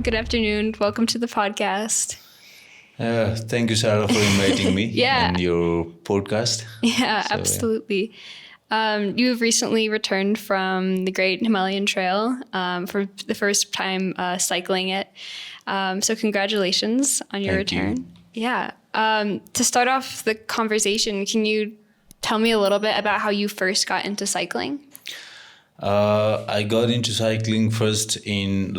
Good afternoon. Welcome to the podcast. Thank you, Sarah, for inviting me in your podcast. Yeah, absolutely. You have recently returned from the Great Himalayan Trail for the first time cycling it. So congratulations on your return. Yeah. To start off the conversation, can you tell me a little bit about how you first got into cycling? I got into cycling first in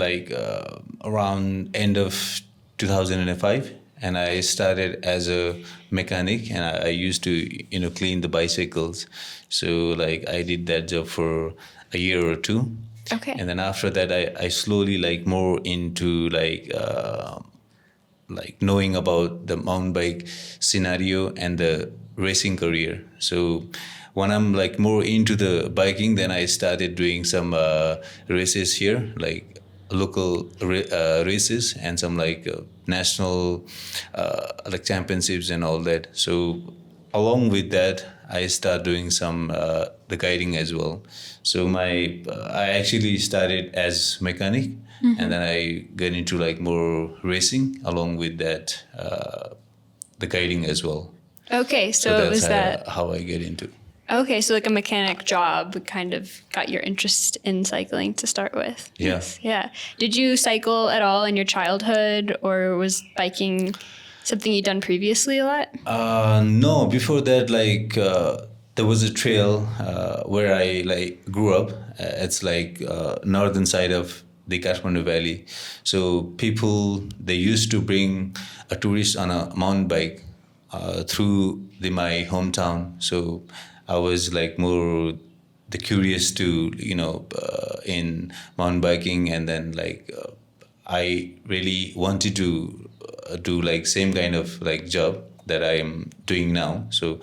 around end of 2005, and I started as a mechanic, and I used to clean the bicycles. So I did that job for a year or two. Okay. And then after that, I slowly more into knowing about the mountain bike scenario and the racing career. So when I'm more into the biking, then I started doing some races here, local races and some national championships and all that. So along with that, I start doing some the guiding as well. So I actually started as mechanic, and then I get into more racing along with that the guiding as well. Okay, so that's it was how I get into. Okay, so a mechanic job kind of got your interest in cycling to start with. Yeah. Yes, yeah. Did you cycle at all in your childhood, or was biking something you'd done previously a lot? No, before that, there was a trail where I grew up. It's northern side of the Kathmandu Valley. So people, they used to bring a tourist on a mountain bike through my hometown. So I was more the curious to in mountain biking, and then I really wanted to do same kind of job that I am doing now. So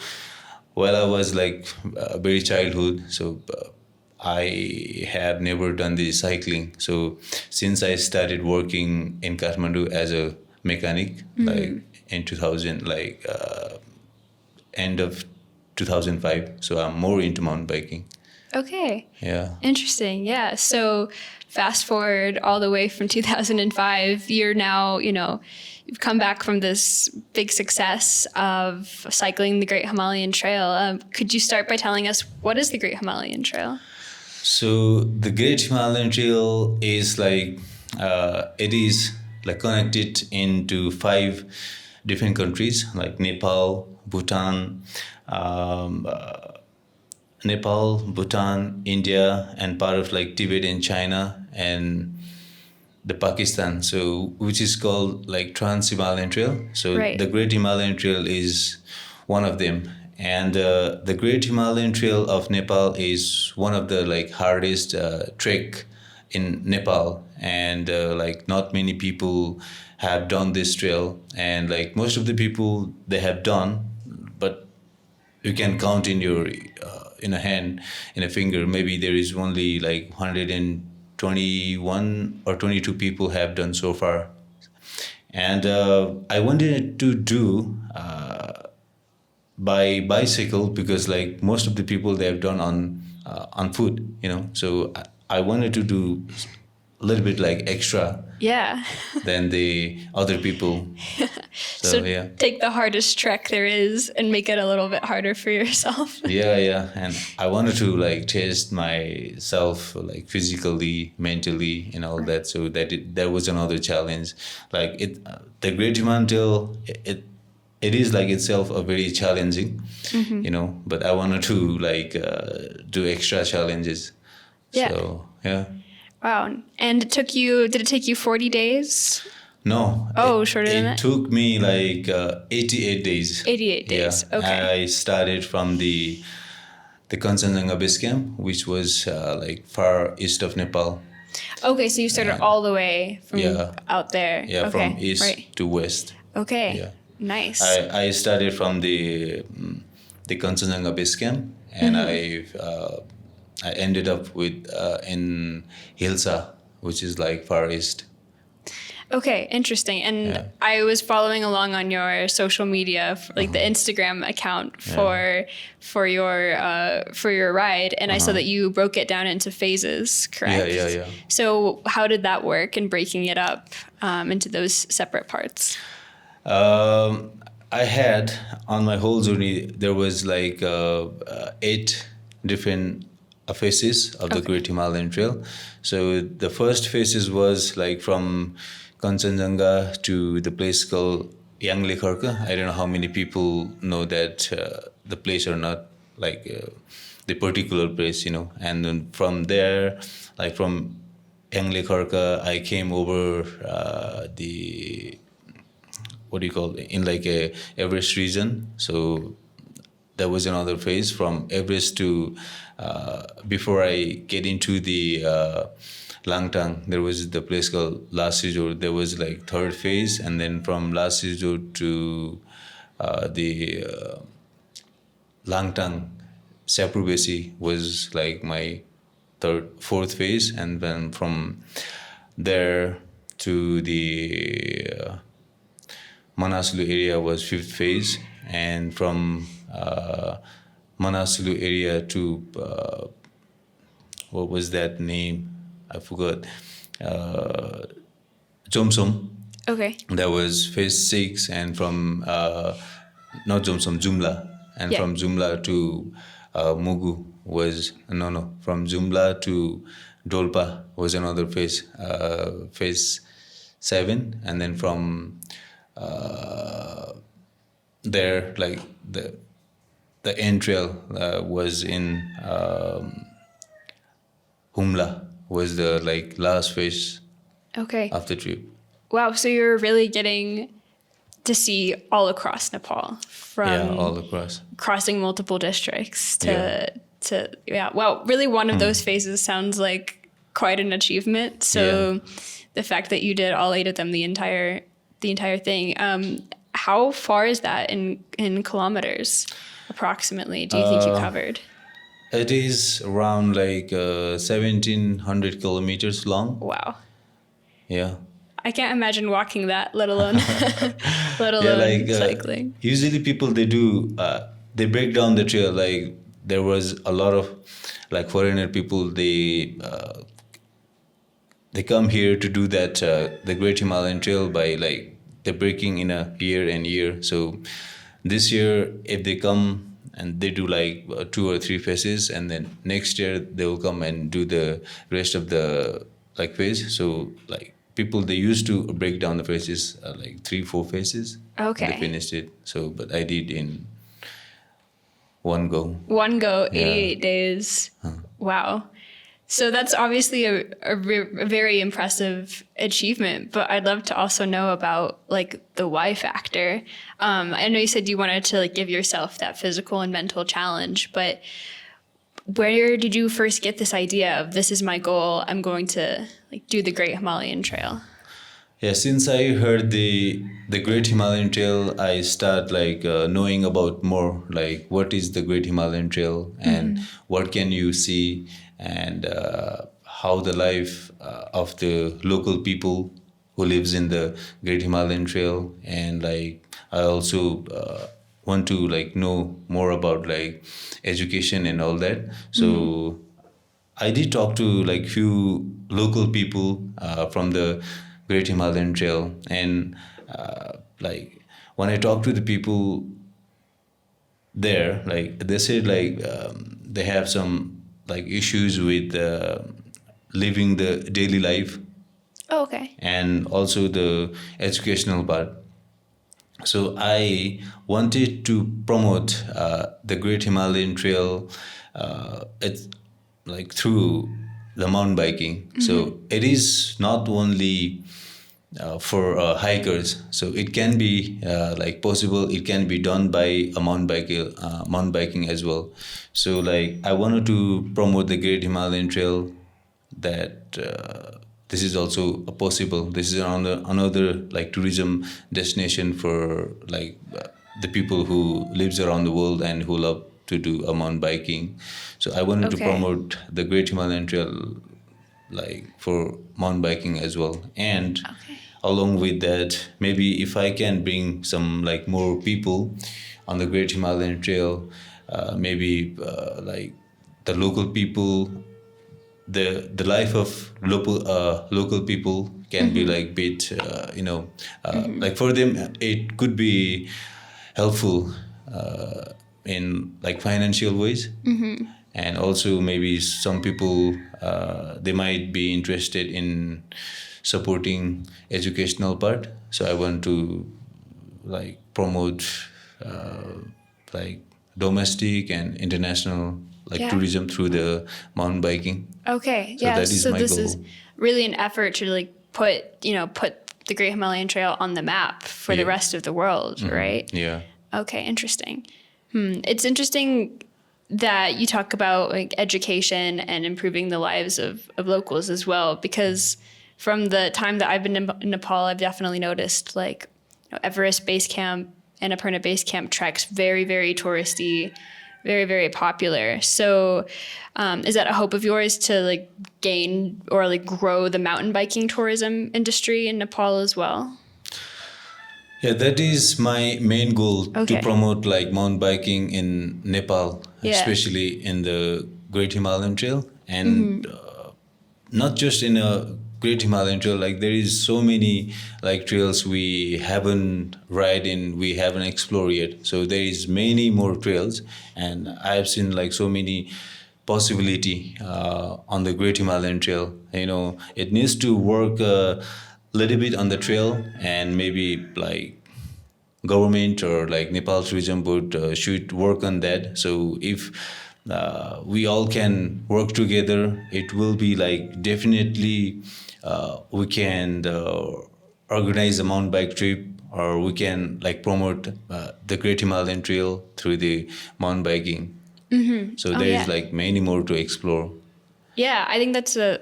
while I was very childhood, so I had never done the cycling. So since I started working in Kathmandu as a mechanic, in 2000, end of 2005. So I'm more into mountain biking. Okay. Yeah. Interesting. Yeah. So fast forward all the way from 2005, you're now, you've come back from this big success of cycling the Great Himalayan Trail. Could you start by telling us, what is the Great Himalayan Trail? So the Great Himalayan Trail is it is connected into 5 different countries like Nepal, Bhutan, India, and part of Tibet and China and the Pakistan. So which is called Trans-Himalayan Trail. So the Great Himalayan Trail is one of them. And the Great Himalayan Trail of Nepal is one of the hardest trek in Nepal, and not many people have done this trail, and most of the people they have done, but you can count in your in a hand, in a finger. Maybe there is only 121 or 22 people have done so far. And I wanted to do by bicycle because most of the people they have done on foot, so I wanted to do a little bit extra than the other people. So take the hardest trek there is and make it a little bit harder for yourself. Yeah, and I wanted to test myself physically, mentally, and all that. So that was another challenge. The Great Himalayan Trail, it is itself a very challenging, but I wanted to do extra challenges. Yeah. So yeah. Wow. And did it take you 40 days? No. Shorter than that? It took me 88 days. 88 days. Yeah. Okay. I started from the Kanchenjunga Base Camp, which was far east of Nepal. Okay, so you started all the way from out there. Yeah, okay. from east to west. Okay. Yeah. Nice. I started from the Kanchenjunga Base Camp, and I ended up with in Hilsa, which is far east. Okay, interesting. And I was following along on your social media, like the Instagram account for your ride, and I saw that you broke it down into phases. Correct? Yeah. So how did that work in breaking it up into those separate parts? I had on my whole journey there was like 8 different phases of the Great Himalayan Trail. So the first phases was like from Kanchenjunga to the place called Yanglekharka. I don't know how many people know that the place or not, like the particular place, And then from there, like from Yanglekharka, I came over the what do you call it, in like a Everest region. So that was another phase from Everest to before I get into the Langtang, there was the place called Last Resort. There was like third phase, and then from Last Resort to the Langtang, Sapurvesi was like my fourth phase, and then from there to the Manaslu area was fifth phase, and from Manaslu area to what was that name? I forgot. Jomsom. Okay. That was phase 6, and from not Jomsom, Jumla, and from Jumla to Mugu was from Jumla to Dolpa was another phase, phase 7, and then from there, like the end trail was in Humla was the like last phase of the trip. Wow, so you're really getting to see all across Nepal from all across, crossing multiple districts to wow, really one of those phases sounds like quite an achievement. So the fact that you did all 8 of them the entire thing, how far is that in kilometers approximately do you think you covered? It is around like 1,700 kilometers long. Wow. Yeah. I can't imagine walking that, let alone cycling. Usually people, they do, they break down the trail. Like there was a lot of like foreigner people, they come here to do that, the Great Himalayan Trail by like, they're breaking in a year and year. So this year, if they come and they do like 2 or 3 phases, and then next year they will come and do the rest of the like phase. So like people, they used to break down the phases like 3-4 phases. Okay. They finished it. So, but I did in one go. 88 days. Wow. So that's obviously a very impressive achievement, but I'd love to also know about like the why factor. I know you said you wanted to like give yourself that physical and mental challenge, but where did you first get this idea of this is my goal, I'm going to like do the Great Himalayan Trail? Yeah, since I heard the Great Himalayan Trail, I start like knowing about more like what is the Great Himalayan Trail and what can you see, and how the life of the local people who lives in the Great Himalayan Trail. And like I also want to like know more about like education and all that. So I did talk to like few local people from the Great Himalayan Trail, and like when I talked to the people there, like they said like they have some like issues with living the daily life. Oh, okay. And also the educational part. So I wanted to promote the Great Himalayan Trail it's like through the mountain biking. So it is not only for hikers. So it can be like possible. It can be done by a mountain biking as well. So like I wanted to promote the Great Himalayan Trail, that this is also possible. This is another like tourism destination for like the people who lives around the world and who love to do a mountain biking. So I wanted to promote the Great Himalayan Trail like for mountain biking as well. And along with that, maybe if I can bring some like more people on the Great Himalayan Trail, maybe like the local people, the life of local people can be like bit like for them it could be helpful in like financial ways, and also maybe some people they might be interested in supporting educational part. So I want to like promote like domestic and international like Yeah. tourism through the mountain biking. Okay. So Yeah. that is So my this goal. is really an effort to like put the Great Himalayan Trail on the map for the Yeah. rest of the world, right? Yeah. Okay, interesting. It's interesting that you talk about like education and improving the lives of locals as well, because from the time that I've been in Nepal, I've definitely noticed like Everest Base Camp and Annapurna Base Camp treks very, very touristy, very, very popular. So is that a hope of yours to like gain or like grow the mountain biking tourism industry in Nepal as well? Yeah, that is my main goal, Okay. to promote like mountain biking in Nepal, Yeah. especially in the Great Himalayan Trail, and not just in a Great Himalayan Trail. Like there is so many like trails we haven't we haven't explored yet. So there is many more trails, and I have seen like so many possibility on the Great Himalayan Trail. It needs to work a little bit on the trail, and maybe like government or like Nepal Tourism Board should work on that. So if we all can work together, it will be like definitely we can organize a mountain bike trip, or we can like promote the Great Himalayan Trail through the mountain biking. So there is yeah. like many more to explore. Yeah, I think that's a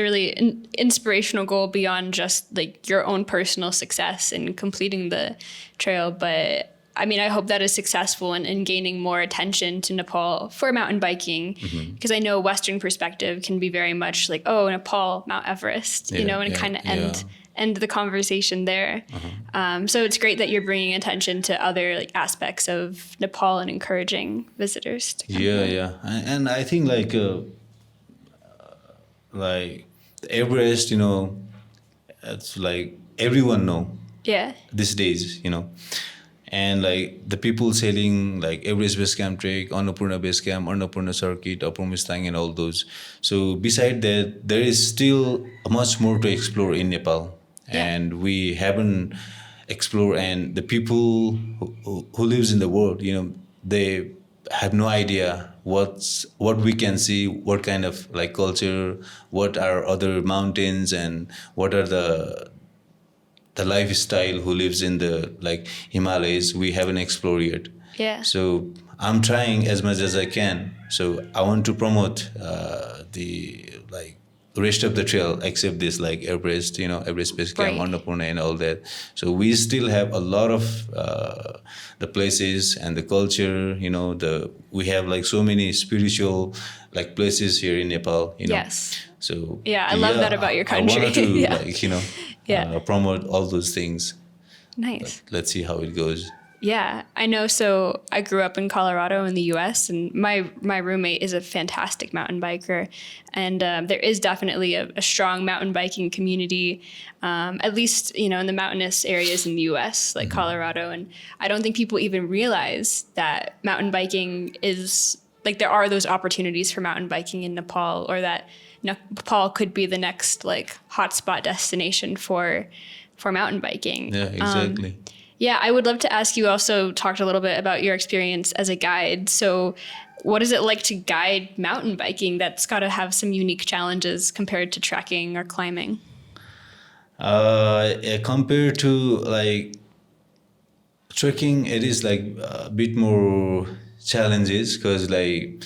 really inspirational goal beyond just like your own personal success in completing the trail. But I mean, I hope that is successful in gaining more attention to Nepal for mountain biking, because I know Western perspective can be very much like, oh, Nepal, Mount Everest, and kind of end the conversation there. So it's great that you're bringing attention to other like aspects of Nepal and encouraging visitors to come here. Yeah. And I think like Everest, it's like everyone know Yeah. these days, and like the people sailing like Everest Base Camp Trek, Annapurna Base Camp, Annapurna Circuit, Upper Mustang, and all those. So beside that, there is still much more to explore in Nepal, and we haven't explored. And the people who lives in the world, they have no idea what we can see, what kind of like culture, what are other mountains, and what are the lifestyle who lives in the like Himalayas. We haven't explored yet. Yeah. So I'm trying as much as I can. So I want to promote the like rest of the trail, except this like Everest, Everest Base Camp, Right. Annapurna, and all that. So we still have a lot of the places and the culture. We have like so many spiritual like places here in Nepal. Yes. So Yeah, I love that about your I wanted country. to Yeah. promote all those things. Nice. Let's see how it goes. Yeah, I know. So I grew up in Colorado in the U.S., and my roommate is a fantastic mountain biker, and there is definitely a strong mountain biking community, at least in the mountainous areas in the U.S. like Colorado. And I don't think people even realize that mountain biking is like there are those opportunities for mountain biking in Nepal, or that Nepal could be the next like hotspot destination for mountain biking. Yeah, exactly. Yeah, I would love to ask you also talked a little bit about your experience as a guide. So what is it like to guide mountain biking? That's got to have some unique challenges compared to trekking or climbing. Compared to like trekking, it is like a bit more challenges, because like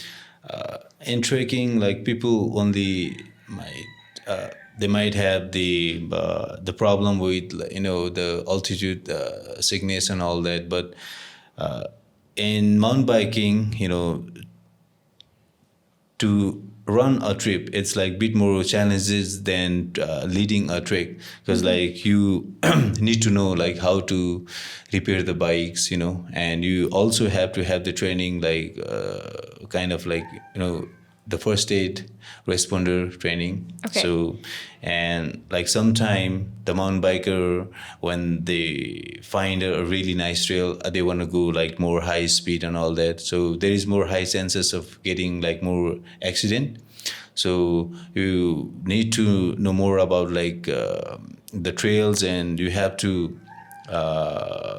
in trekking, like people only might they might have the problem with the altitude sickness and all that. But in mountain biking, to run a trip, it's like bit more challenges than leading a trek, because like you need to know like how to repair the bikes, and you also have to have the training, like kind of like the first aid responder training. Okay. So, and like sometime the mountain biker, when they find a really nice trail, they want to go like more high speed and all that. So there is more high chances of getting like more accident. So you need to know more about like the trails, and you have to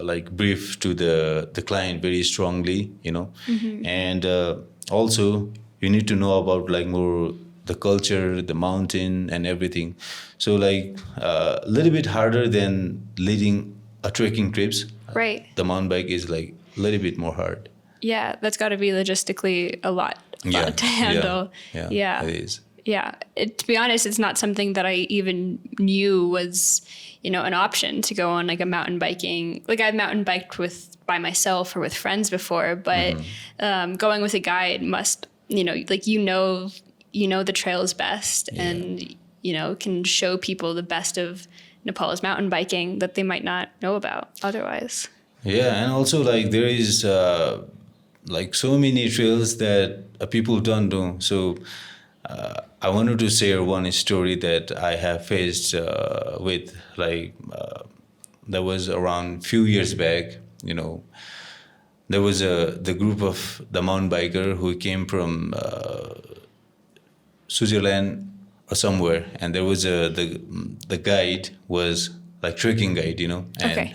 like brief to the client very strongly, and also you need to know about like more the culture, the mountain, and everything. So like a little bit harder than leading a trekking trips. Right. The mountain bike is like a little bit more hard. Yeah, that's got to be logistically a lot to handle. Yeah, it is. Yeah. To be honest, it's not something that I even knew was, an option to go on like a mountain biking. Like I've mountain biked by myself or with friends before, but going with a guide must, like the trails best, and can show people the best of Nepal's mountain biking that they might not know about otherwise. Yeah, and also like there is like so many trails that people don't know. So I wanted to share one story that I have faced with like that was around few years back. There was the group of the mountain biker who came from Switzerland or somewhere, and there was the guide was like trekking guide, and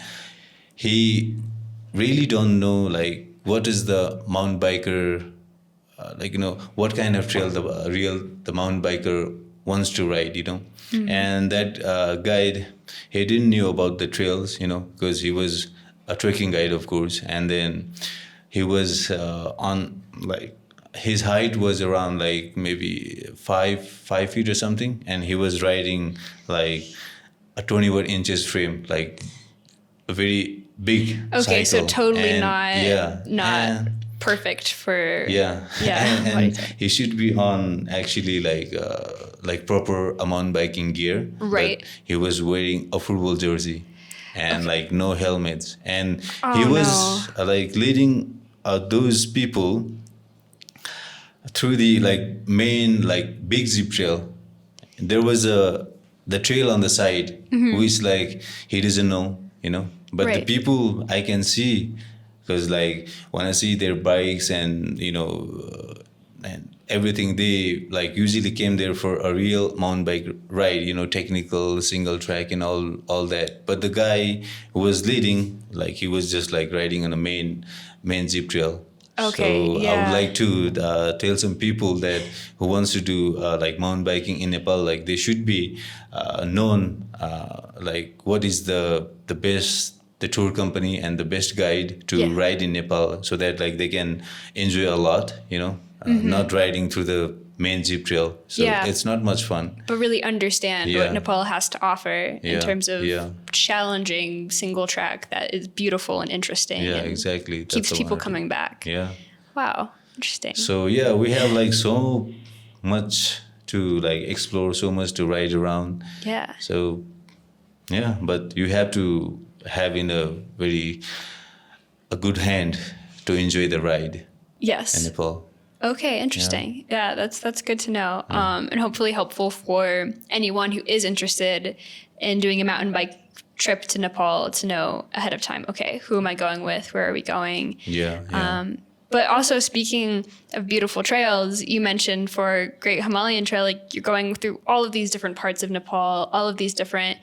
he really don't know like what is the mountain biker, what kind of trail the mountain biker wants to ride, and that guide, he didn't know about the trails, because he was a trekking guide, of course, and then he was on like his height was around like maybe 5 feet or something, and he was riding like a 21 inches frame, like a very big cycle. So totally and, not perfect for and he should be on actually like proper mountain biking gear, right? But he was wearing a football jersey and like no helmets, and he was like leading those people through the like main like big zip trail. There was the trail on the side, who is like he doesn't know, but the people I can see, because like when I see their bikes and and everything, they like usually came there for a real mountain bike ride, technical single track and all that. But the guy who was leading, like he was just like riding on a main zip trail. Okay, so I would like to tell some people that who wants to do like mountain biking in Nepal, like they should be known like what is the best, the tour company and the best guide to ride in Nepal, so that like they can enjoy a lot, not riding through the main jeep trail. So it's not much fun. But really understand what Nepal has to offer in terms of challenging single track that is beautiful and interesting. Yeah, and exactly. That's keeps people coming back. Yeah. Wow. Interesting. So yeah, we have like so much to like explore, so much to ride around. Yeah. So yeah, but you have to have in a good hand to enjoy the ride. Yes. In Nepal. Okay, interesting. Yeah, that's good to know. And hopefully helpful for anyone who is interested in doing a mountain bike trip to Nepal to know ahead of time, okay, who am I going with? Where are we going? Yeah. But also, speaking of beautiful trails, you mentioned for Great Himalayan Trail, like you're going through all of these different parts of Nepal, all of these different,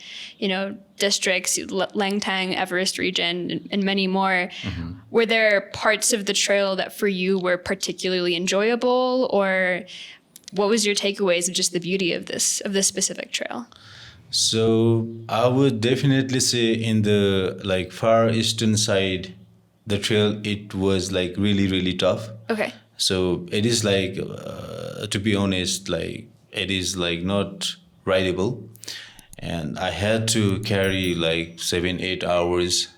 districts, Langtang, Everest region, and many more. Mm-hmm. Were there parts of the trail that for you were particularly enjoyable, or what was your takeaways of just the beauty of this specific trail? So I would definitely say in the like far eastern side, the trail, it was like really, really tough. Okay. So it is like, to be honest, like it is like not rideable. And I had to carry like 7-8 hours.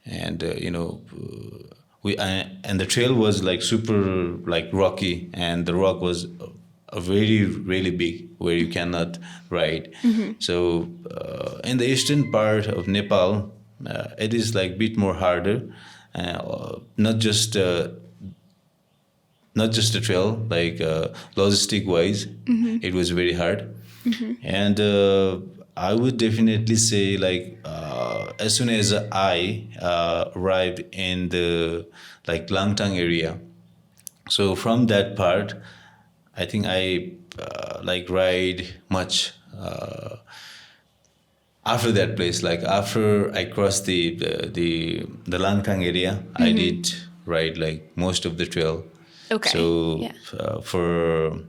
And, and the trail was like super like rocky, and the rock was a very really big where you cannot ride. So in the eastern part of Nepal, it is like bit more harder. Not just not just a trail, like logistic wise, it was very hard. And I would definitely say like as soon as I arrived in the like Langtang area, so from that part, I think I like ride much after that place. Like after I crossed the Langtang area, I did ride like most of the trail. Okay. So Yeah. for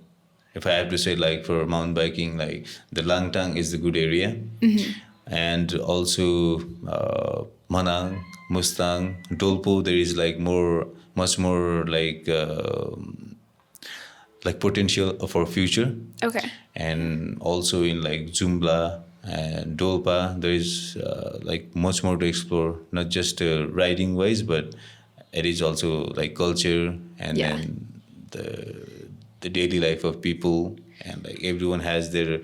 if I have to say like for mountain biking, like the Langtang is the good area, and also Manang, Mustang, Dolpo. There is like much more like potential for future. Okay. And also in like Jumla and Dolpa, there is like much more to explore, not just riding wise, but it is also like culture and Yeah. then the daily life of people, and like everyone has their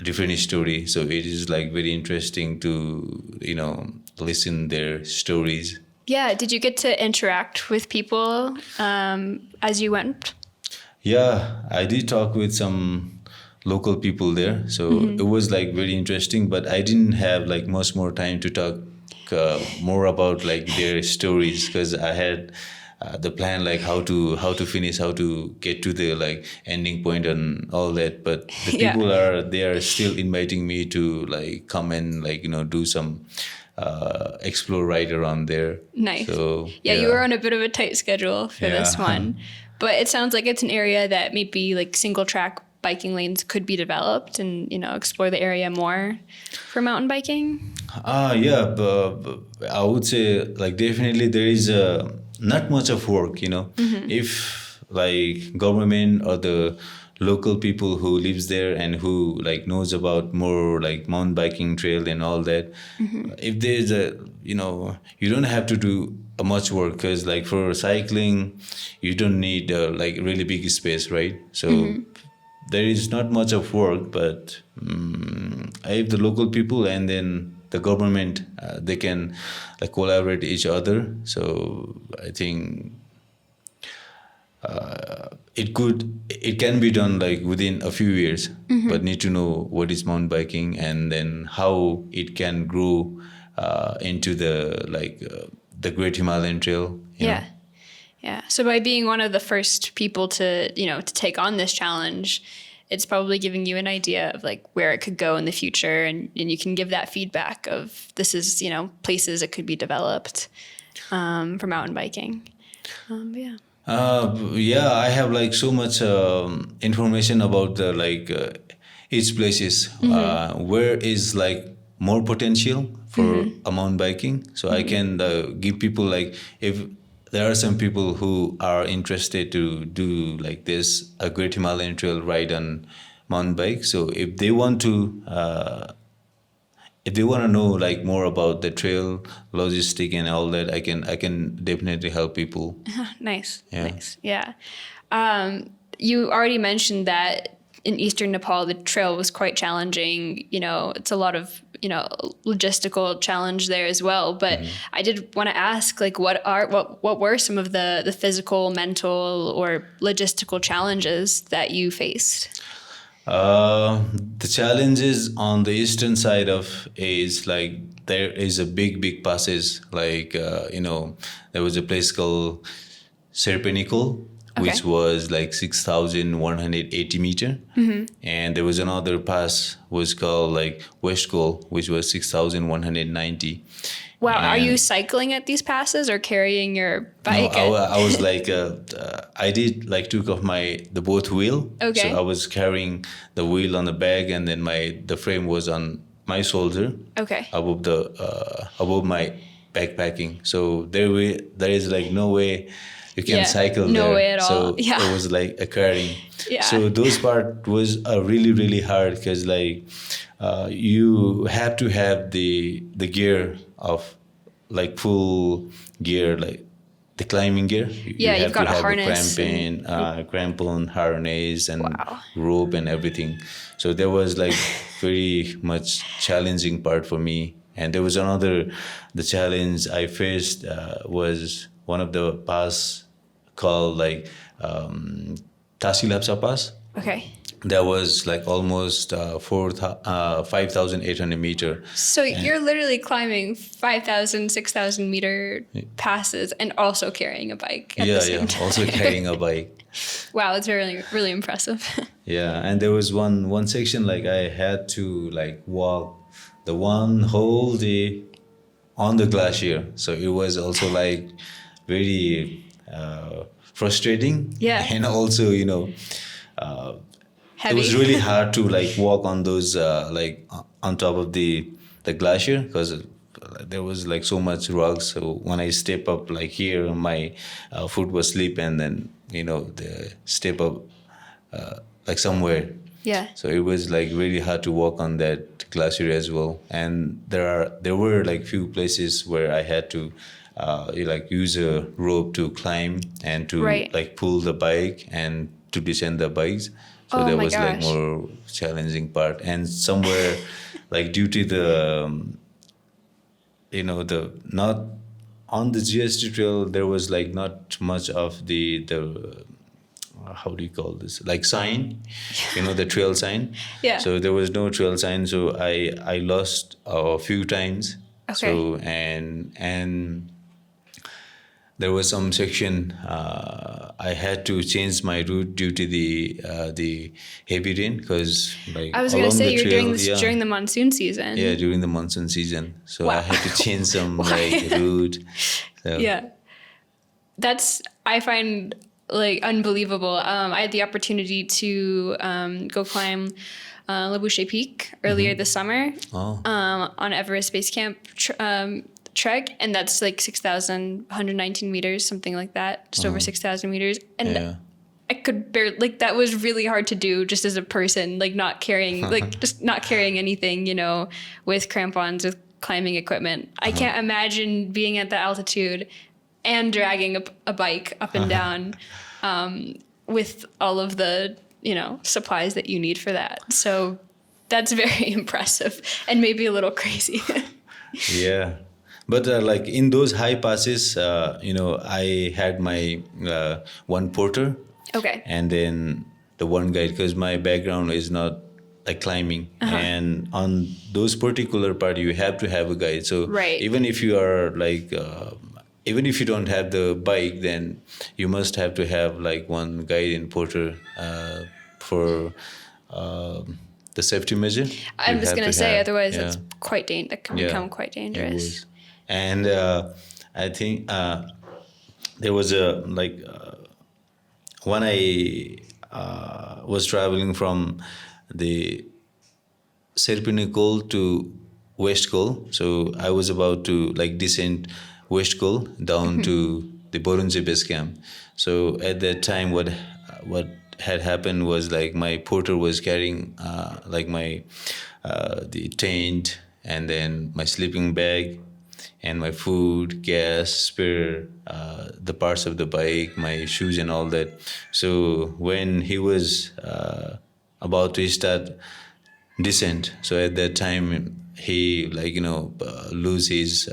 different story. So it is like very interesting to listen their stories. Yeah. Did you get to interact with people as you went? Yeah, I did talk with some local people there, so it was like very interesting. But I didn't have like much more time to talk more about like their stories, because I had the plan like how to finish, how to get to the like ending point and all that. But the Yeah. people they are still inviting me to like come and like do some explore right around there. Nice. So Yeah, you were on a bit of a tight schedule for this Yeah. one. But it sounds like it's an area that maybe like single track biking lanes could be developed and, explore the area more for mountain biking. Yeah, but I would say like definitely there is not much of work, if like government or the local people who lives there and who like knows about more like mountain biking trail and all that, if there's you don't have to do much work, because like for cycling you don't need like really big space, right? So there is not much of work, but if the local people and then the government they can like collaborate each other, so I think it can be done like within a few years. But need to know what is mountain biking and then how it can grow into the Great Himalayan Trail. you know. Yeah. Yeah. So by being one of the first people to take on this challenge, it's probably giving you an idea of like where it could go in the future, and you can give that feedback of this is, places it could be developed for mountain biking. But yeah. Yeah, I have like so much information about the like each places where is like more potential for a mountain biking. So I can give people like, if there are some people who are interested to do like this a Great Himalayan Trail ride on mountain bike. So if they want to know like more about the trail logistic and all that, I can definitely help people. Nice. Yeah. Nice. Yeah. You already mentioned that in eastern Nepal, the trail was quite challenging. It's a lot of, logistical challenge there as well. But I did want to ask, like, what were some of the physical, mental, or logistical challenges that you faced? The challenges on the eastern side of is like there is a big passes, like there was a place called Serpenico, which Okay. was like 6,180 meter, and there was another pass was called like West Goal, which was 6,190. Wow. Are And- you cycling at these passes or carrying your No, bike? I was like, I did like took off the both wheel. Okay. So I was carrying the wheel on the bag, and then the frame was on my shoulder Okay. above my backpacking. So there is like no way you can Yeah, cycle no there. way at all. So Yeah. it was like a carrying. Yeah. So those part was really hard, because like you have to have the gear of like full gear, like the climbing gear. Yeah, you've got a harness crampon, harness, and Wow. rope and everything. So there was like very much challenging part for me. And there was the challenge I faced was one of the pass called like Tasilapsa Pass. Okay. That was like almost 5,800 meter. So you're literally climbing 5,000, 6,000 meter passes and also carrying a bike at the same time. Also carrying a bike. Wow, it's really, really impressive. Yeah, and there was one section like I had to like walk the one whole day on the glacier. So it was also like very frustrating. Yeah. And also, you know, Heavy. it was really hard to like walk on those on top of the glacier because there was like so much rocks. So when I step up like here, my foot was slip, and then you know the step up like somewhere. Yeah. So it was like really hard to walk on that glacier as well. And there were like few places where I had to like use a rope to climb and to like pull the bike and to descend the bikes. So that was like more challenging part. And somewhere like due to the you know the not on the GST trail, there was like not much of the how do you call this, like sign, you know, the trail sign. Yeah. So there was no trail sign, so I lost a few times. Okay. So and there was some section I had to change my route due to the heavy rain, because like I was going to say you're trail, doing this during the monsoon season. Yeah, during the monsoon season. So Wow. I had to change some like route. So. Yeah. That's, I find like unbelievable. I had the opportunity to go climb Le Boucher Peak earlier this summer on Everest Base Camp trek, and that's like 6,119 meters, something like that, just over 6,000 meters. And I could barely, like, that was really hard to do just as a person, like not carrying, like just not carrying anything, you know, with crampons, with climbing equipment. I can't imagine being at that altitude and dragging a bike up and down with all of the, you know, supplies that you need for that. So that's very impressive and maybe a little crazy. Yeah. But like in those high passes, you know, I had my one porter. Okay. And then the one guide, because my background is not like climbing. And on those particular part, you have to have a guide. So even if you are like, even if you don't have the bike, then you must have to have like one guide and porter for the safety measure. I'm just going to say, otherwise that's quite that can become quite dangerous. And I think there was a like when I was traveling from the Serpinnicol to West Col, so I was about to like descend West Col down to the Borunje Base Camp. So at that time, what had happened was like my porter was carrying like my the tent, and then my sleeping bag, and my food, gas, spare, the parts of the bike, my shoes and all that. So when he was about to start descent, so at that time he like, you know, lose his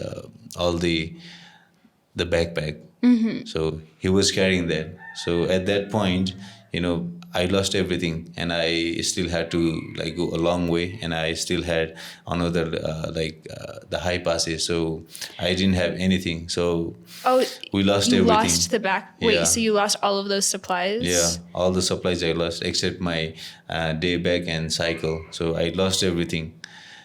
all the backpack. So he was carrying that. So at that point, you know, I lost everything, and I still had to like go a long way, and I still had another the high passes, so I didn't have anything. So we lost everything. Lost the back. Wait, so you lost all of those supplies? Yeah, all the supplies I lost except my day bag and cycle. So I lost everything.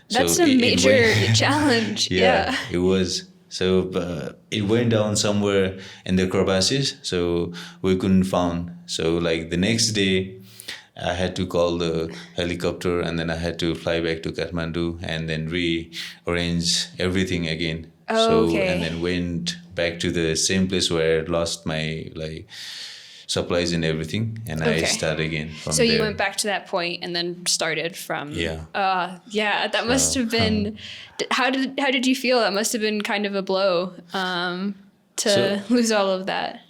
That's so a major challenge. Yeah, it was. So it went down somewhere in the crevasses, so we couldn't find. So like the next day, I had to call the helicopter, and then I had to fly back to Kathmandu and then rearrange everything again. And then went back to the same place where I lost my like supplies and everything, and I started again from so there. You went back to that point and then started from that must have been how did you feel? That must have been kind of a blow. to lose all of that?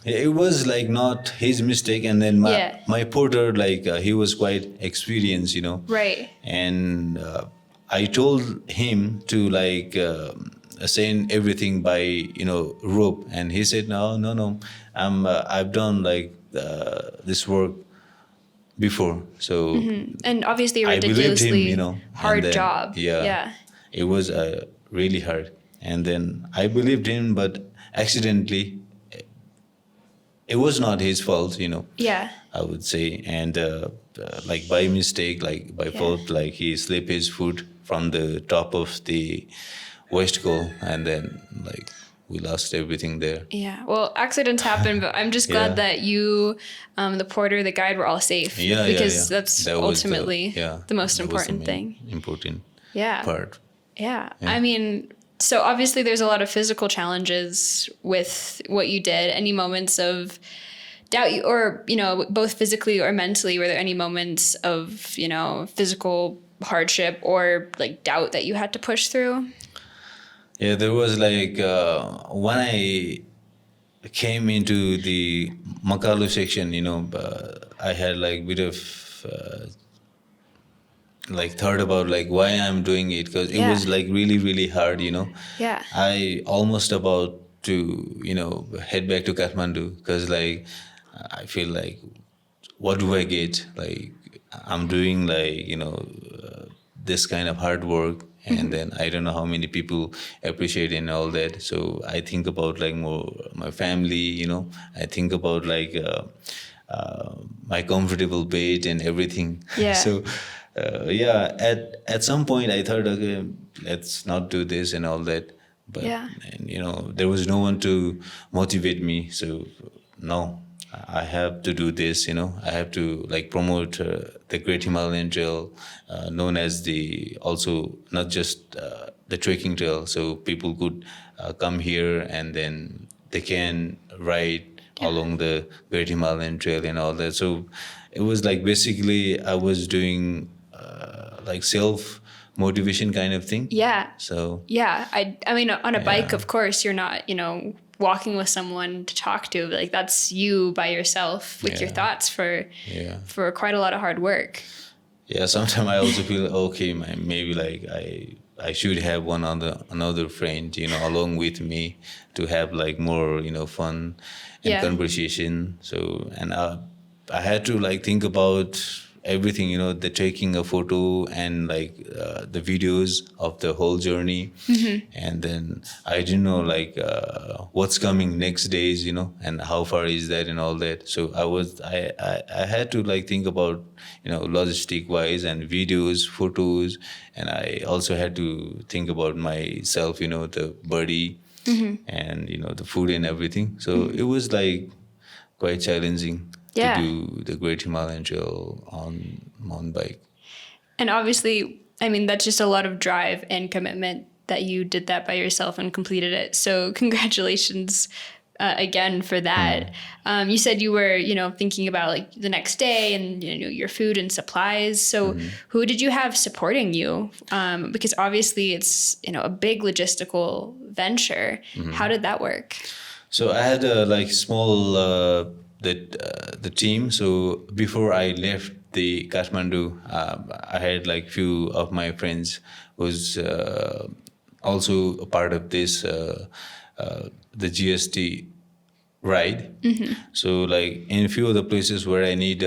It was like not his mistake, and then Yeah. my porter, like he was quite experienced, you know. Right. And I told him to like send everything by rope, and he said no, I've done like this work before, so And obviously a I believed him, ridiculously you know. hard and then, job. Yeah, Yeah. it was really hard, and then I believed him, but accidentally, it was not his fault, you know. Yeah. I would say, and like by mistake, like by fault, like he slipped his foot from the top of the waistcoat, and then like we lost everything there. Yeah. Well, accidents happen, but I'm just glad Yeah. that you, the porter, the guide were all safe. Yeah, because yeah. that's That was ultimately the most that was the important main thing. Important Yeah. part. Yeah. I mean, so obviously there's a lot of physical challenges with what you did. Any moments of doubt, or, both physically or mentally, were there any moments of, physical hardship or like doubt that you had to push through? Yeah, there was like when I came into the Makalu section, I had like bit of like thought about like why I'm doing it, because it was like really really hard, Yeah. I almost about to head back to Kathmandu, because like I feel like what do I get, like I'm doing like this kind of hard work, and then I don't know how many people appreciate and all that. So I think about like more my family, I think about like my comfortable bed and everything. Yeah. So at some point I thought, okay, let's not do this and all that. But and, there was no one to motivate me. So no, I have to do this. I have to like promote the Great Himalayan Trail, known as the also not just the trekking trail. So people could come here and then they can ride along the Great Himalayan Trail and all that. So it was like basically I was doing like self motivation kind of thing. Yeah. So yeah, I mean, on a bike, of course, you're not, walking with someone to talk to. Like that's you by yourself with your thoughts for quite a lot of hard work. Yeah, sometimes I also feel okay, maybe like I should have another friend, along with me to have like more, fun and conversation. So and I had to like think about everything, the taking a photo and like the videos of the whole journey, and then I didn't know like what's coming next days, and how far is that and all that. So I had to like think about logistic wise and videos, photos, and I also had to think about myself, the body, and the food and everything. So it was like quite challenging to do the Great Himalayan Trail on mountain bike. And obviously, I mean, that's just a lot of drive and commitment that you did that by yourself and completed it. So congratulations again for that. You said you were, thinking about like the next day and, your food and supplies. So who did you have supporting you? Because obviously it's, a big logistical venture. How did that work? So I had a like small the team. So before I left the Kathmandu, I had like few of my friends was also a part of this the GST ride. So like in a few of the places where I need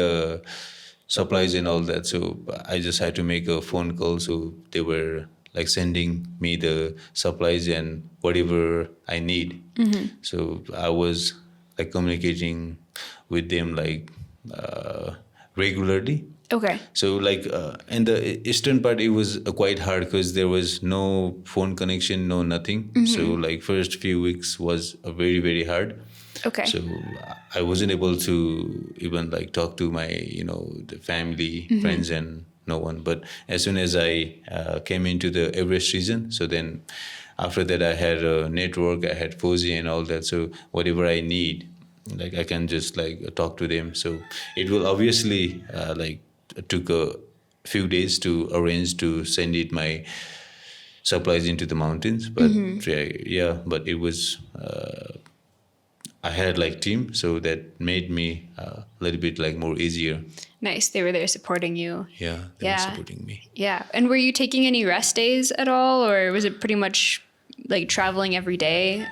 supplies and all that, so I just had to make a phone call. So they were like sending me the supplies and whatever I need. So I was like communicating with them like regularly. Okay. So like in the eastern part, it was quite hard because there was no phone connection, no nothing. So like first few weeks was very, very hard. Okay. So I wasn't able to even like talk to my, the family, friends and no one. But as soon as I came into the Everest region, so then after that I had a network, I had Fozi and all that. So whatever I need, like I can just like talk to them. So it will obviously like took a few days to arrange to send it my supplies into the mountains. But but it was I had like team, so that made me a little bit like more easier. Nice. They were there supporting you. Yeah, they were supporting me. Yeah. And were you taking any rest days at all, or was it pretty much like traveling every day?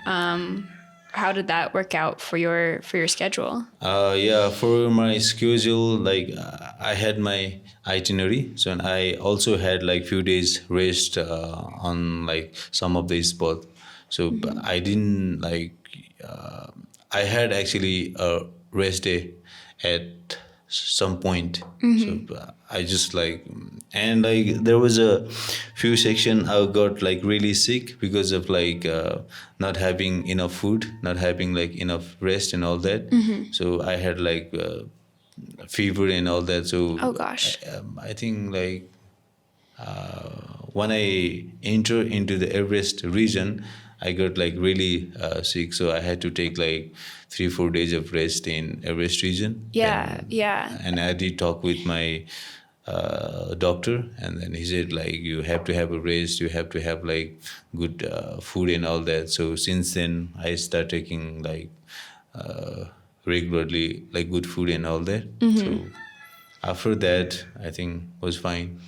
How did that work out for your schedule? For my schedule, like I had my itinerary, so and I also had like few days rest on like some of the spots. So I didn't like. I had actually a rest day at some point. So I just like, and like there was a few section I got like really sick because of like not having enough food, not having like enough rest and all that. So I had like fever and all that. So Oh gosh. I think like when I enter into the Everest region, I got like really sick, so I had to take like 3-4 days of rest in Everest region. And I did talk with my doctor, and then he said like you have to have a rest, you have to have like good food and all that. So since then I start taking like regularly like good food and all that. So after that I think was fine.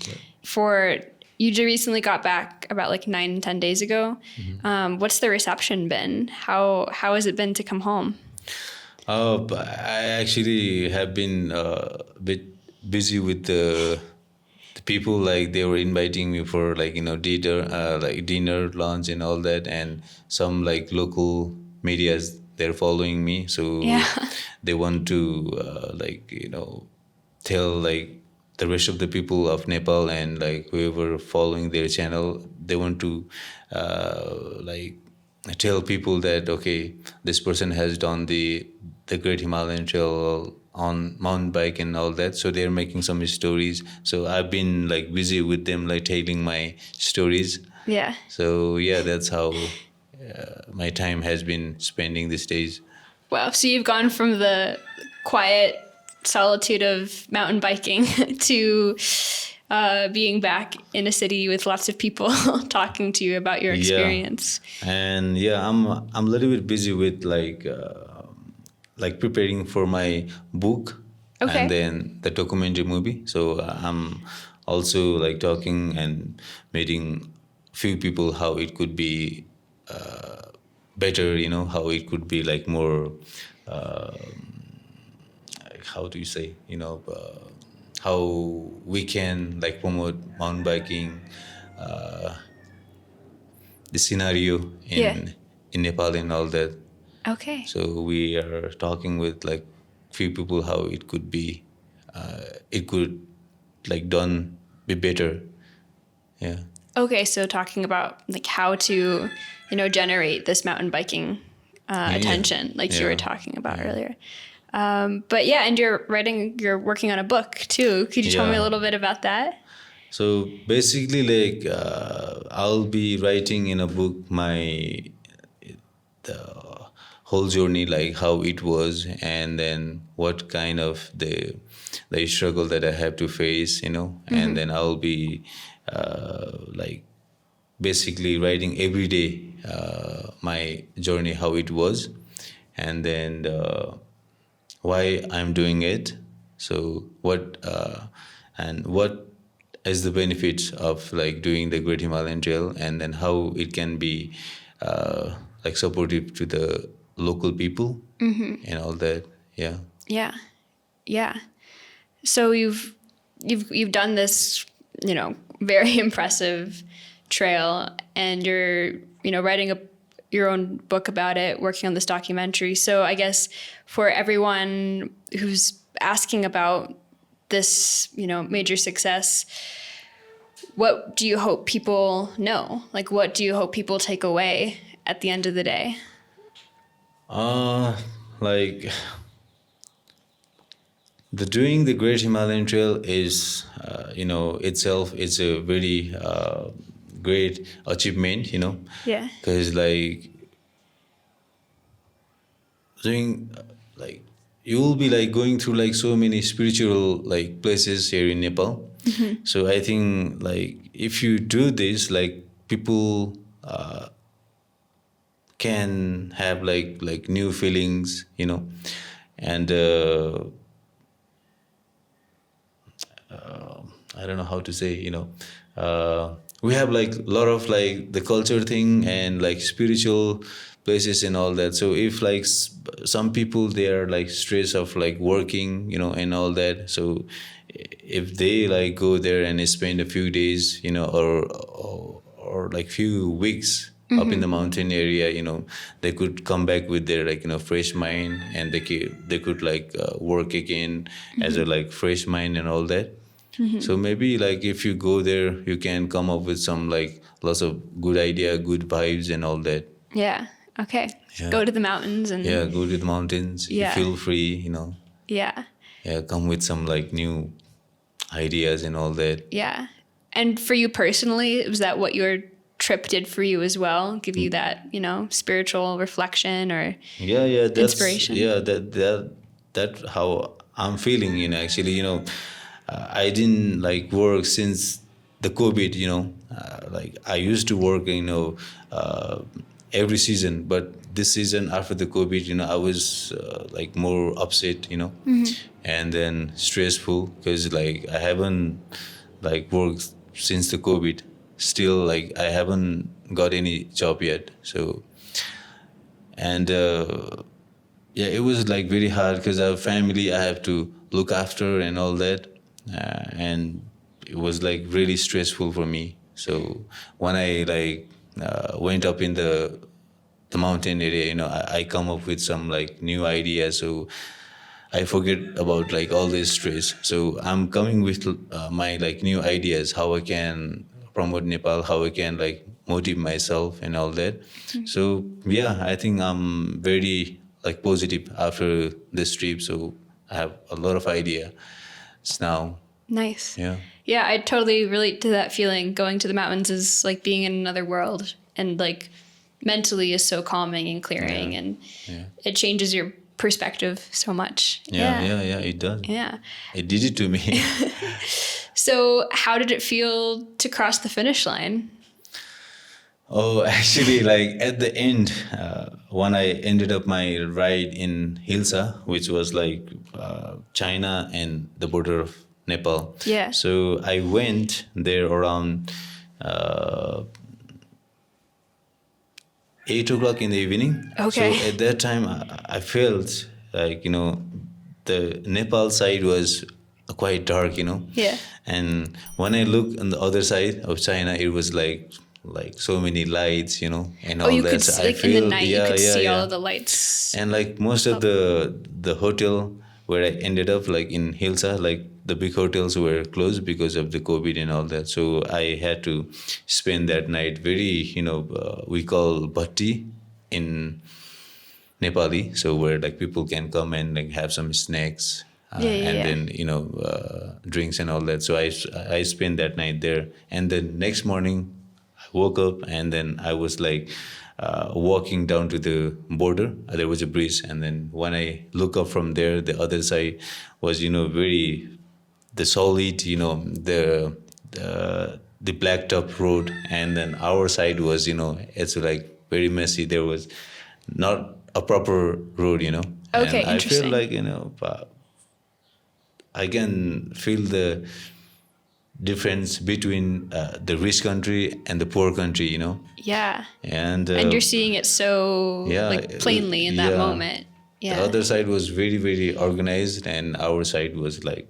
You just recently got back about like 9-10 days ago. What's the reception been? How has it been to come home? I actually have been a bit busy with the people. Like they were inviting me for like dinner, lunch, and all that, and some like local medias they're following me, so they want to tell like the rest of the people of Nepal and like whoever following their channel, they want to tell people that okay, this person has done the Great Himalayan Trail on mountain bike and all that. So they're making some stories. So I've been like busy with them, like telling my stories. Yeah. So yeah, that's how my time has been spending these days. Wow. So you've gone from the quiet solitude of mountain biking to being back in a city with lots of people talking to you about your experience. And I'm a little bit busy with like preparing for my book and then the documentary movie. So I'm also like talking and meeting few people how it could be better, how it could be like more how do you say, how we can like promote mountain biking, the scenario in Nepal and all that. Okay. So we are talking with like few people how it could be, it could like done be better. Yeah. Okay, so talking about like how to, generate this mountain biking attention, like you were talking about earlier. But yeah, and you're working on a book too. Could you tell me a little bit about that? So basically, like I'll be writing in a book the whole journey, like how it was, and then what kind of the struggle that I have to face, and then I'll be like basically writing every day my journey, how it was, and then why I'm doing it. So what is the benefits of like doing the Great Himalayan Trail, and then how it can be like supportive to the local people and all that. Yeah. So you've done this, very impressive trail, and you're writing your own book about it, working on this documentary. So I guess for everyone who's asking about this, major success, what do you hope people know? Like, what do you hope people take away at the end of the day? Like doing the Great Himalayan Trail is, itself, it's a very great achievement, Yeah. because like doing like you will be like going through like so many spiritual like places here in Nepal. So I think like if you do this, like people can have like new feelings, and I don't know how to say, we have like a lot of like the culture thing and like spiritual places and all that. So if like some people, they are like stress of like working, and all that. So if they like go there and spend a few days, or like few weeks up in the mountain area, they could come back with their like fresh mind, and they could like work again as a like fresh mind and all that. So maybe like if you go there, you can come up with some like lots of good idea, good vibes and all that. Yeah. Okay. Yeah. Go to the mountains and Go to the mountains. Yeah. You feel free, Yeah. come with some like new ideas and all that. Yeah. And for you personally, was that what your trip did for you as well? Give you that, spiritual reflection or That's inspiration? that how I'm feeling, actually, I didn't like work since the COVID, like I used to work, every season, but this season after the COVID, I was like more upset, and then stressful because like I haven't like worked since the COVID. Still, like I haven't got any job yet. So, and it was like very hard because I have family I have to look after and all that. And it was like really stressful for me. So when I like went up in the mountain area, I come up with some like new ideas. So I forget about like all this stress. So I'm coming with my like new ideas, how I can promote Nepal, how I can like motivate myself and all that. So I think I'm very like positive after this trip. So I have a lot of ideas now. Nice. Yeah. Yeah, I totally relate to that feeling. Going to the mountains is like being in another world, and like mentally is so calming and clearing, and it changes your perspective so much. Yeah, it does. Yeah. It did it to me. So how did it feel to cross the finish line? Oh, actually, like at the end, when I ended up my ride in Hilsa, which was like China and the border of Nepal. Yeah. So I went there around 8 o'clock in the evening. Okay. So at that time, I felt like, the Nepal side was quite dark, Yeah. And when I look on the other side of China, it was like so many lights, and all you that. could So see, like in the night, you could see all of the lights. And like most of the hotel where I ended up, like in Hilsa, like the big hotels were closed because of the COVID and all that. So I had to spend that night very, we call bhatti in Nepali. So where like people can come and like have some snacks. Then drinks and all that. So I spent that night there, and then next morning I woke up, and then I was like walking down to the border. There was a bridge, and then when I look up from there, the other side was very the solid, the blacktop road, and then our side was it's like very messy. There was not a proper road, Okay, and I interesting. feel like I can feel the difference between the rich country and the poor country, Yeah. And you're seeing it so like plainly in that moment. Yeah. The other side was very, very organized, and our side was like,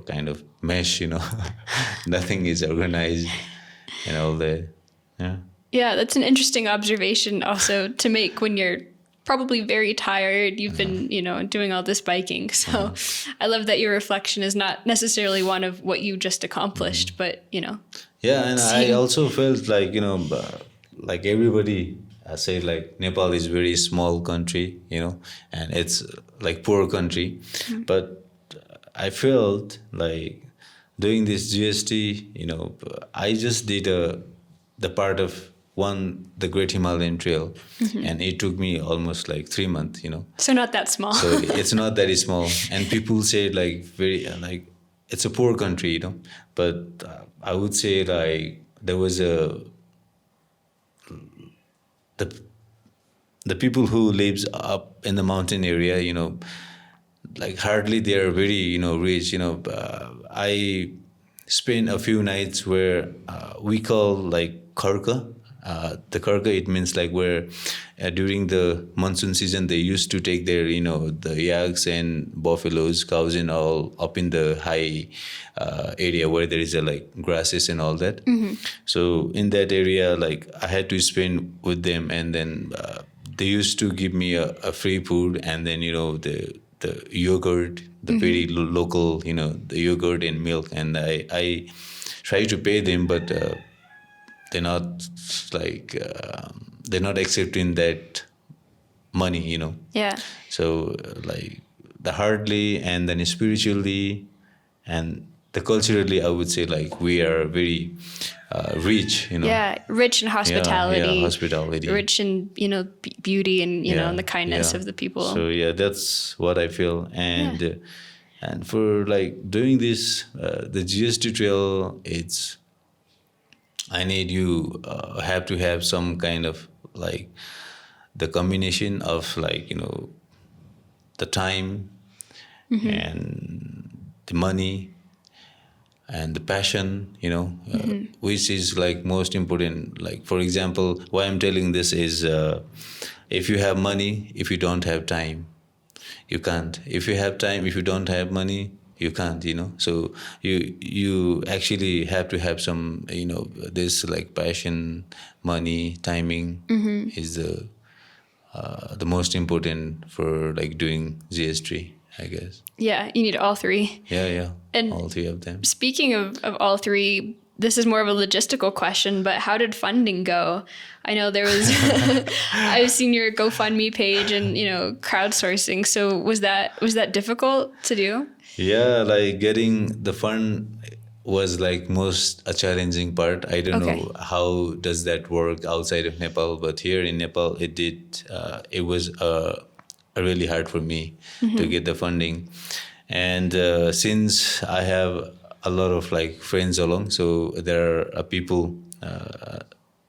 kind of mesh, nothing is organized and all that. Yeah. Yeah, that's an interesting observation also to make when you're probably very tired. You've been, doing all this biking. So I love that your reflection is not necessarily one of what you just accomplished, but, Yeah, and I also felt like, like everybody say like Nepal is very small country, and it's like poor country. But I felt like doing this GST, I just did the part of the Great Himalayan Trail, and it took me almost like 3 months, So not that small. So it's not that small, and people say like very like it's a poor country, but I would say like there was a the the people who lives up in the mountain area, like hardly they are very rich. I spent a few nights where we call like karka. The karka, it means like where during the monsoon season they used to take their the yaks and buffaloes, cows and all up in the high area where there is a like grasses and all that. So in that area, like I had to spend with them, and then they used to give me a free food, and then the yogurt, the very local, the yogurt and milk, and I try to pay them, but they're not like they're not accepting that money. Yeah. So like the hardly, and then spiritually, and the culturally, I would say like we are very rich. Yeah, rich in hospitality. Yeah, hospitality. Rich in beauty and and the kindness of the people. So yeah, that's what I feel. And and for like doing this, the GST trail, I need you have to have some kind of like the combination of like the time and the money and the passion, which is like most important. Like for example, why I'm telling this is if you have money, if you don't have time, you can't. If you have time, if you don't have money, you can't. So you actually have to have some this like passion, money, timing is the most important for like doing GS3, I guess. Yeah, you need all three. Yeah, and all three of them. Speaking of all three, this is more of a logistical question, but how did funding go? I know there was I've seen your GoFundMe page and crowdsourcing. So was that difficult to do? Yeah, like getting the fund was like most a challenging part. I don't know how does that work outside of Nepal, but here in Nepal it was really hard for me to get the funding. And since I have a lot of like friends along, so there are people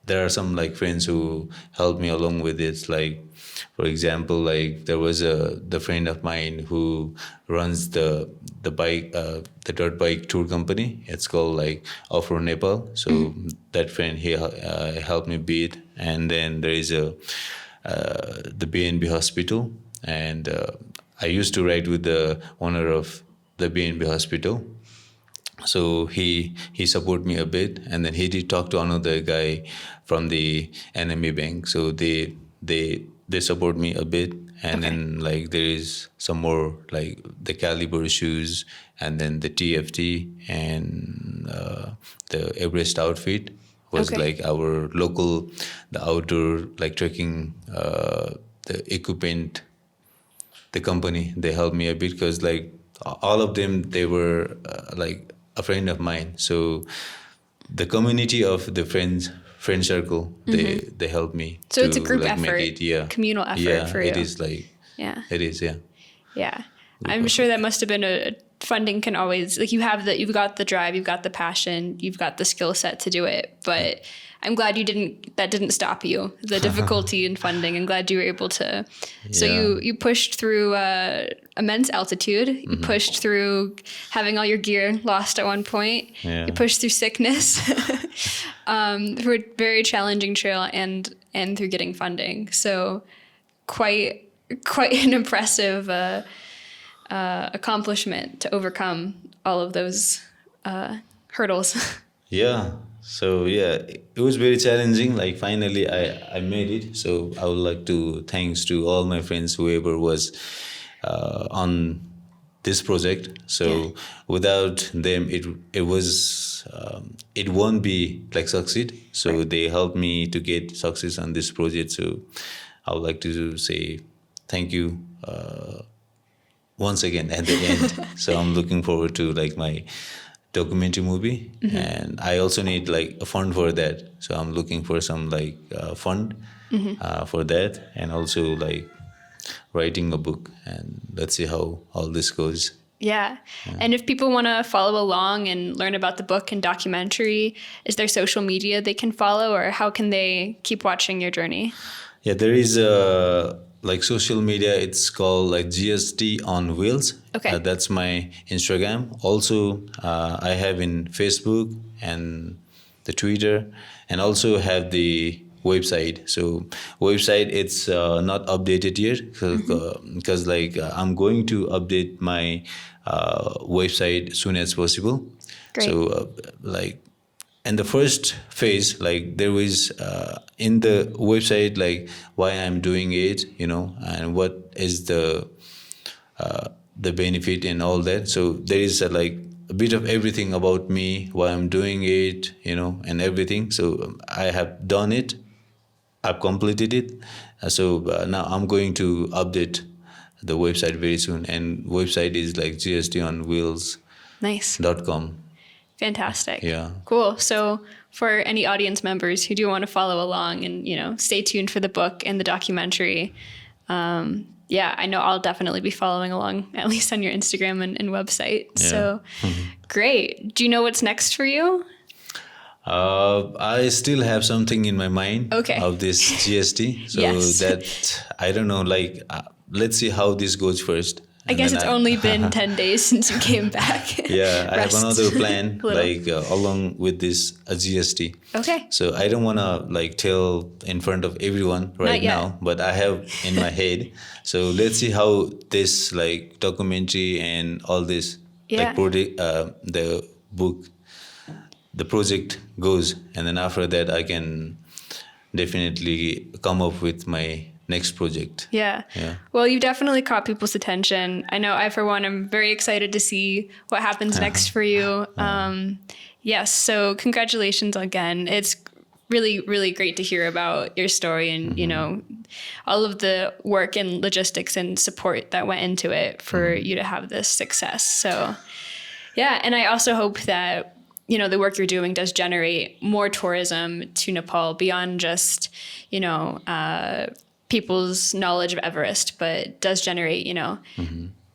there are some like friends who helped me along with it. Like for example, like there was the friend of mine who runs the bike the dirt bike tour company. It's called like Off-Road Nepal. So that friend, he helped me beat. And then there is the BNB hospital, and I used to ride with the owner of the BNB hospital. So he supported me a bit, and then he did talk to another guy from the NME bank. So they support me a bit, and then like there is some more like the caliber shoes, and then the TFT and the Everest outfit was like our local, the outdoor like trekking, the equipment, the company, they helped me a bit because like all of them, they were like a friend of mine. So the community of the friend circle, they helped me. So it's a group like, effort, communal effort for you. Yeah, it is like, it is, Yeah. I'm sure that must have been funding can always, like you've got the drive, you've got the passion, you've got the skill set to do it, but I'm glad that didn't stop you, the difficulty in funding. I'm glad you were able to. So you pushed through immense altitude. You pushed through having all your gear lost at one point. Yeah. You pushed through sickness, through a very challenging trail and through getting funding. So quite an impressive accomplishment to overcome all of those hurdles. Yeah. So it was very challenging. Like finally I made it. So I would like to thanks to all my friends, whoever was on this project. So without them, it was it won't be like succeed. So they helped me to get success on this project. So I would like to say thank you once again at the end. So I'm looking forward to like my documentary movie, and I also need like a fund for that. So I'm looking for some like fund for that, and also like writing a book, and let's see how all this goes. Yeah. And if people want to follow along and learn about the book and documentary, is there social media they can follow, or how can they keep watching your journey? Yeah, there is like social media. It's called like GST on Wheels. Okay. That's my Instagram. Also, I have in Facebook and the Twitter, and also have the website. So website, it's not updated yet because I'm going to update my website soon as possible. Great. So in the first phase, like there was in the website, like why I'm doing it, and what is the benefit and all that. So there is like a bit of everything about me, why I'm doing it, and everything. So I have done it, I've completed it. So now I'm going to update the website very soon, and website is like gstonwheels.com. Nice. Fantastic. Yeah. Cool. So for any audience members who do want to follow along and, stay tuned for the book and the documentary, I know I'll definitely be following along, at least on your Instagram and website. Yeah. So great. Do you know what's next for you? I still have something in my mind of this GST. So Yes. that, I don't know, let's see how this goes first. I guess it's only been 10 days since you came back. Yeah, I have Rest another plan, little. along with this GST. Okay. So I don't want to tell in front of everyone right now, but I have in my head. So let's see how this documentary and all this the book, the project goes, and then after that I can definitely come up with my next project. Yeah. Well, you definitely caught people's attention. I know I, for one, am very excited to see what happens next for you. Yes. So congratulations again. It's really, really great to hear about your story and, all of the work and logistics and support that went into it for you to have this success. So yeah. And I also hope that, the work you're doing does generate more tourism to Nepal beyond just, people's knowledge of Everest, but does generate,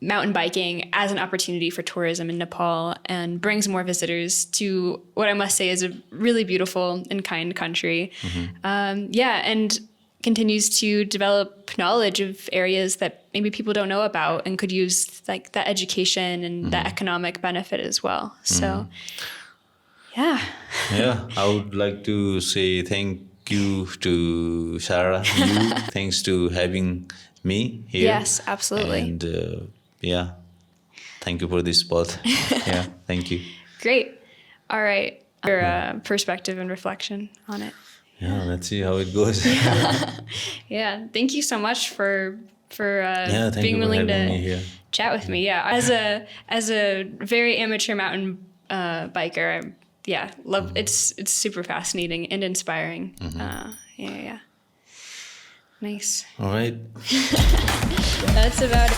mountain biking as an opportunity for tourism in Nepal and brings more visitors to what I must say is a really beautiful and kind country. And continues to develop knowledge of areas that maybe people don't know about and could use that education and that economic benefit as well. So, yeah. Yeah, I would like to say thank you to Sarah. Thanks to having me here. Yes, absolutely. And thank you for this spot. Yeah, thank you. Great. All right. Your perspective and reflection on it. Yeah, let's see how it goes. Yeah. Thank you so much for thank being you for willing having me here. Chat with me. Yeah. As a very amateur mountain biker, love it's super fascinating and inspiring. Nice. All right. That's about it.